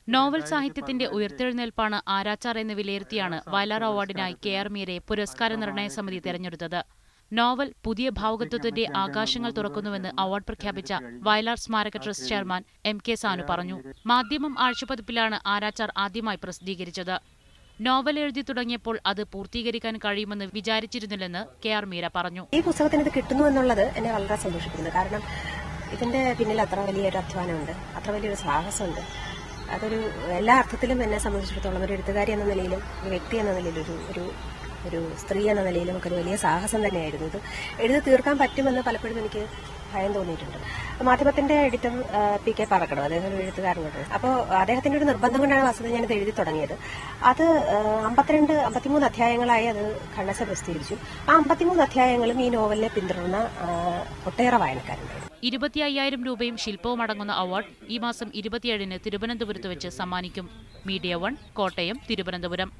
Novel സാഹിത്യത്തിന്റെ ഉയർത്തെഴുന്നേൽപ്പാണ് ആരാച്ചാർ എന്ന് വിലയിരുത്തിയാണ് Vayalar അവാർഡിനായി K R. മീരയെ പുരസ്കാര നിർണയ സമിതി തെരഞ്ഞെടുത്തത്. നോവൽ പുതിയ ഭാവുകത്വത്തിന്റെ ആകാശങ്ങൾ തുറക്കുന്നുവെന്ന് അവാർഡ് പ്രഖ്യാപിച്ച വയലാർ സ്മാരക ട്രസ്റ്റ് ചെയർമാൻ എം.കെ. സാനു പറഞ്ഞു. മാധ്യമം ആഴ്ചപ്പതിപ്പിലാണ് ആരാച്ചാർ ആദ്യമായി പ്രസിദ്ധീകരിച്ചത്. നോവൽ എഴുതി തുടങ്ങിയപ്പോൾ അത് പൂർത്തീകരിക്കാൻ കഴിയുമെന്ന് വിചാരിച്ചിരുന്നില്ലെന്ന് കെ.ആർ. മീര പറഞ്ഞു. ഈ പുസ്തകത്തിന് ഇത് കിട്ടുന്നു എന്നുള്ളത് എന്നെ വളരെ സന്തോഷിപ്പിക്കുന്നു. കാരണം ഇതിന്റെ പിന്നിൽ അത്ര വലിയൊരു അധ്വാനമുണ്ട്, അത്ര വലിയൊരു സാഹസമുണ്ട്. അതൊരു എല്ലാ അർത്ഥത്തിലും എന്നെ സംബന്ധിച്ചിടത്തോളം ഒരു എഴുത്തുകാരി എന്ന നിലയിലും ഒരു വ്യക്തി എന്ന നിലയിലും ഒരു സ്ത്രീ എന്ന നിലയിലും ഒക്കെ ഒരു വലിയ സാഹസം തന്നെയായിരുന്നു. ഇത് എഴുതി തീർക്കാൻ പറ്റുമെന്ന് പലപ്പോഴും എനിക്ക് ഭയം തോന്നിയിട്ടുണ്ട്. മാധ്യമത്തിന്റെ എഡിറ്റർ പി.കെ. പാറക്കടവ്, അദ്ദേഹം ഒരു എഴുത്തുകാരനാണ്. അപ്പോൾ അദ്ദേഹത്തിന്റെ ഒരു നിർബന്ധം കൊണ്ടാണ് വസ്തുത ഞാനിത് എഴുതി തുടങ്ങിയത്. അത് 53 അധ്യായങ്ങളായി അത് ഖണ്ഡസ പ്രസിദ്ധീകരിച്ചു. ആ 53 അധ്യായങ്ങളും ഈ നോവലിനെ പിന്തുടർന്ന ഒട്ടേറെ വായനക്കാരുണ്ടായിരുന്നു. 25,000 രൂപയും ശില്പവും അടങ്ങുന്ന അവാർഡ് ഈ മാസം 27-ന് തിരുവനന്തപുരത്ത് വെച്ച് സമ്മാനിക്കും. മീഡിയ 1, കോട്ടയം, തിരുവനന്തപുരം.